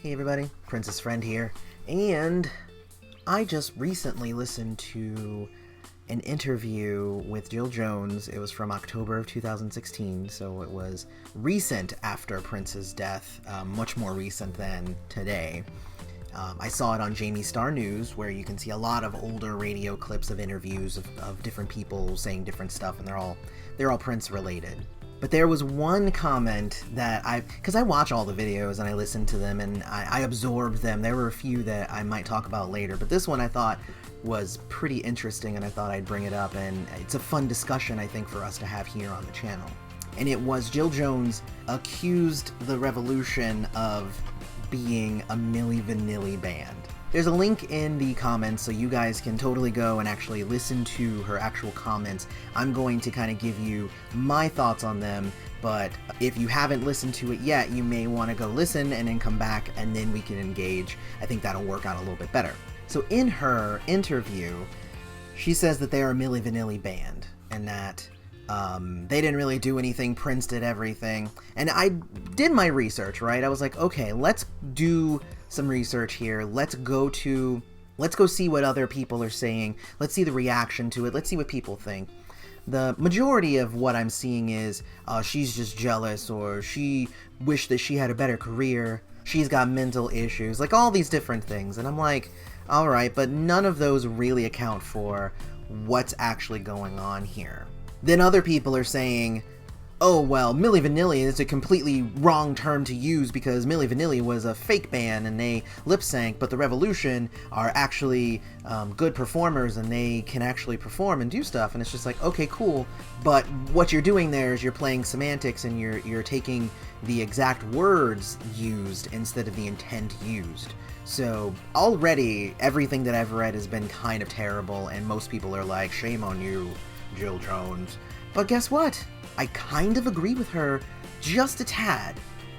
Hey everybody, Princess Friend here, and I just recently listened to an interview with Jill Jones. It was from October of 2016, so it was recent after Prince's death, much more recent than today. I saw it on Jamie Star News, where you can see a lot of older radio clips of interviews of different people saying different stuff, and they're all Prince related. But there was one comment that because I watch all the videos and I listen to them and I absorb them. There were a few that I might talk about later, but this one I thought was pretty interesting and I thought I'd bring it up, and it's a fun discussion I think for us to have here on the channel. And it was Jill Jones accused the Revolution of being a Milli Vanilli Band. There's a link in the comments so you guys can totally go and actually listen to her actual comments. I'm going to kind of give you my thoughts on them, but if you haven't listened to it yet, you may want to go listen and then come back and then we can engage. I think that'll work out a little bit better. So in her interview, she says that they are a Milli Vanilli Band and that they didn't really do anything, Prince did everything. And I did my research, right? I was like, okay, let's do some research here. Let's go see what other people are saying. Let's see the reaction to it. Let's see what people think. The majority of what I'm seeing is she's just jealous, or she wished that she had a better career. She's got mental issues, like all these different things. And I'm like, all right, but none of those really account for what's actually going on here. Then other people are saying, oh, well, Milli Vanilli is a completely wrong term to use because Milli Vanilli was a fake band and they lip-sync, but the Revolution are actually good performers and they can actually perform and do stuff. And it's just like, okay, cool, but what you're doing there is you're playing semantics and you're taking the exact words used instead of the intent used. So already everything that I've read has been kind of terrible, and most people are like, shame on you, Jill Jones. But guess what? I kind of agree with her just a tad,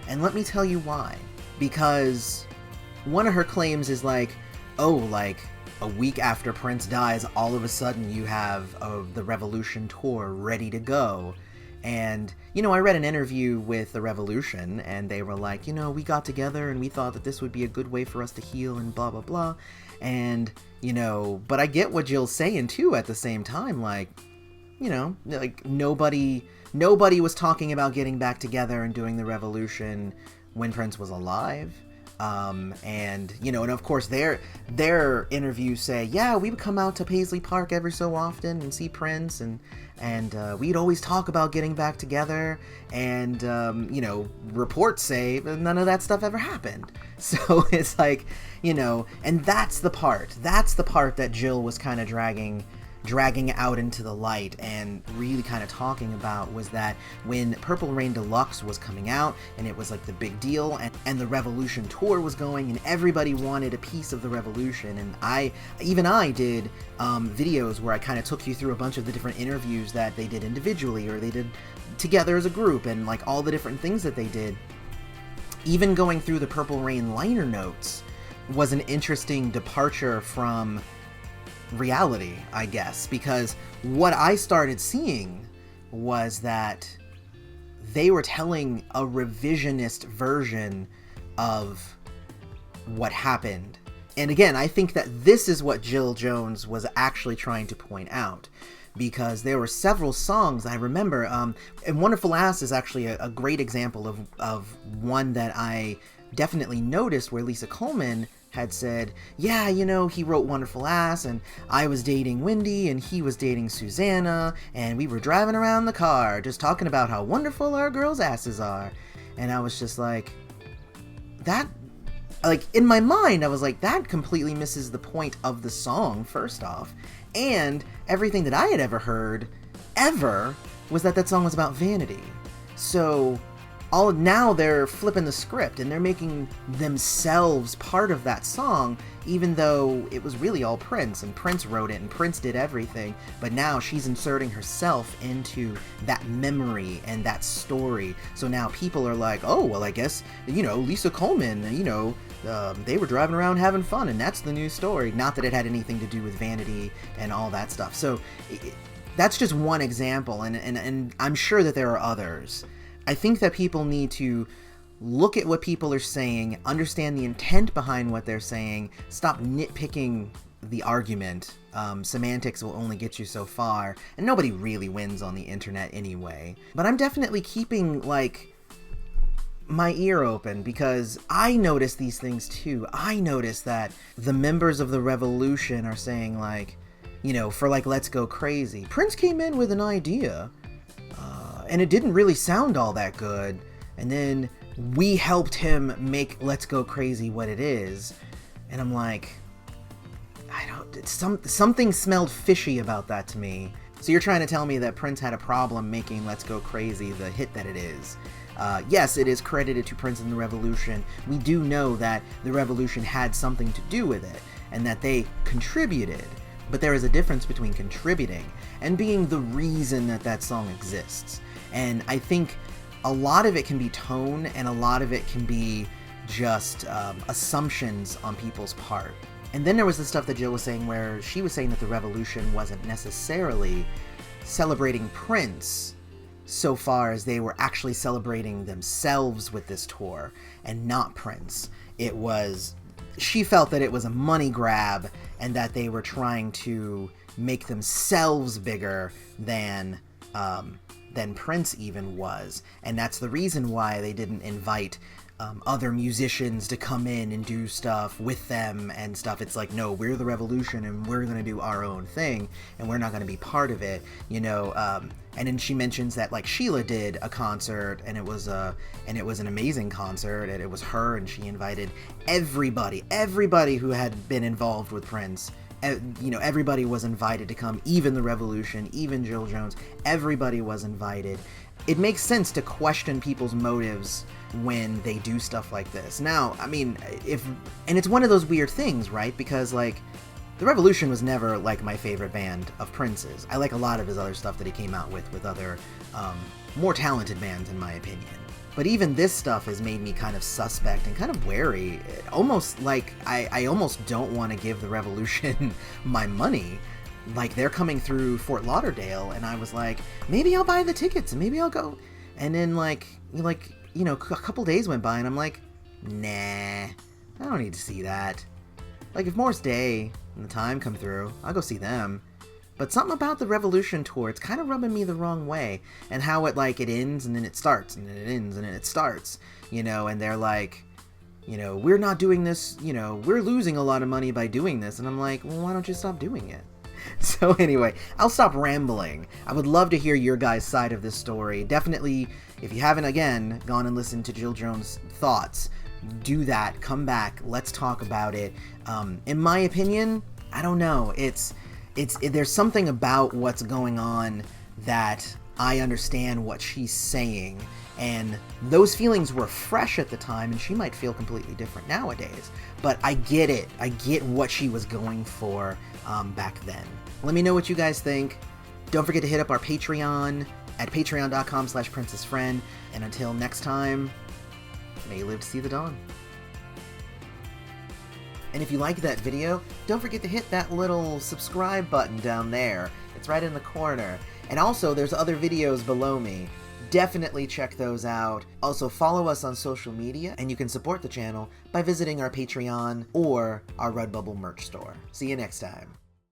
and let me tell you why. Because one of her claims is like, oh, like a week after Prince dies, all of a sudden you have the Revolution tour ready to go. And, you know, I read an interview with the Revolution, and they were like, you know, we got together and we thought that this would be a good way for us to heal and blah, blah, blah. And, you know, but I get what Jill's saying too at the same time, like, you know, like nobody was talking about getting back together and doing the Revolution when Prince was alive. And, you know, and of course their interviews say, yeah, we would come out to Paisley Park every so often and see Prince, and we'd always talk about getting back together, and, you know, reports say none of that stuff ever happened. So it's like, you know, and that's the part that Jill was kind of dragging out into the light and really kind of talking about, was that when Purple Rain Deluxe was coming out and it was like the big deal, and the Revolution tour was going and everybody wanted a piece of the Revolution, and I did videos where I kind of took you through a bunch of the different interviews that they did individually or they did together as a group, and like all the different things that they did. Even going through the Purple Rain liner notes was an interesting departure from reality, I guess, because what I started seeing was that they were telling a revisionist version of what happened. And again, I think that this is what Jill Jones was actually trying to point out, because there were several songs I remember, and Wonderful Ass is actually a great example of one that I definitely noticed, where Lisa Coleman had said, yeah, you know, he wrote Wonderful Ass, and I was dating Wendy, and he was dating Susanna, and we were driving around the car just talking about how wonderful our girls' asses are. And I was just like, that, like, in my mind, I was like, that completely misses the point of the song, first off. And everything that I had ever heard, ever, was that song was about vanity. So now they're flipping the script and they're making themselves part of that song, even though it was really all Prince, and Prince wrote it and Prince did everything, but now she's inserting herself into that memory and that story. So now people are like, oh, well, I guess, you know, Lisa Coleman, you know, they were driving around having fun, and that's the new story. Not that it had anything to do with vanity and all that stuff. So that's just one example, and I'm sure that there are others. I think that people need to look at what people are saying, understand the intent behind what they're saying, stop nitpicking the argument. Semantics will only get you so far, and nobody really wins on the internet anyway. But I'm definitely keeping, like, my ear open, because I notice these things too. I notice that the members of the Revolution are saying, like, you know, for like Let's Go Crazy, Prince came in with an idea, and it didn't really sound all that good, and then we helped him make Let's Go Crazy what it is. And I'm like, something smelled fishy about that to me. So you're trying to tell me that Prince had a problem making Let's Go Crazy the hit that it is. Yes, it is credited to Prince and the Revolution. We do know that the Revolution had something to do with it, and that they contributed. But there is a difference between contributing and being the reason that that song exists. And I think a lot of it can be tone, and a lot of it can be just assumptions on people's part. And then there was the stuff that Jill was saying, where she was saying that the Revolution wasn't necessarily celebrating Prince so far as they were actually celebrating themselves with this tour and not Prince. She felt that it was a money grab, and that they were trying to make themselves bigger than Prince even was. And that's the reason why they didn't invite other musicians to come in and do stuff with them and stuff. It's like, no, we're the Revolution, and we're going to do our own thing, and we're not going to be part of it, you know. And then she mentions that, like, Sheila did a concert, and it was an amazing concert, and it was her, and she invited everybody who had been involved with Prince. You know, everybody was invited to come, even the Revolution, even Jill Jones, everybody was invited. It makes sense to question people's motives when they do stuff like this. Now, I mean, and it's one of those weird things, right? Because, like, the Revolution was never, like, my favorite band of Prince's. I like a lot of his other stuff that he came out with other, more talented bands, in my opinion. But even this stuff has made me kind of suspect and kind of wary. Almost like, I almost don't want to give the Revolution my money. Like, they're coming through Fort Lauderdale, and I was like, maybe I'll buy the tickets, and maybe I'll go. And then, you know, a couple days went by, and I'm like, nah, I don't need to see that. Like, if Morris Day and The Time come through, I'll go see them. But something about the Revolution tour, it's kind of rubbing me the wrong way. And how it ends, and then it starts, and then it ends, and then it starts. You know, and they're like, you know, we're not doing this, you know, we're losing a lot of money by doing this. And I'm like, well, why don't you stop doing it? So anyway, I'll stop rambling. I would love to hear your guys' side of this story. Definitely, if you haven't, again, gone and listened to Jill Jones' thoughts, do that. Come back. Let's talk about it. In my opinion, I don't know. There's something about what's going on that I understand what she's saying, and those feelings were fresh at the time, and she might feel completely different nowadays. But I get it. I get what she was going for back then. Let me know what you guys think. Don't forget to hit up our Patreon at patreon.com/princessfriend. And until next time, may you live to see the dawn. And if you like that video, don't forget to hit that little subscribe button down there. It's right in the corner. And also, there's other videos below me. Definitely check those out. Also, follow us on social media, and you can support the channel by visiting our Patreon or our Redbubble merch store. See you next time.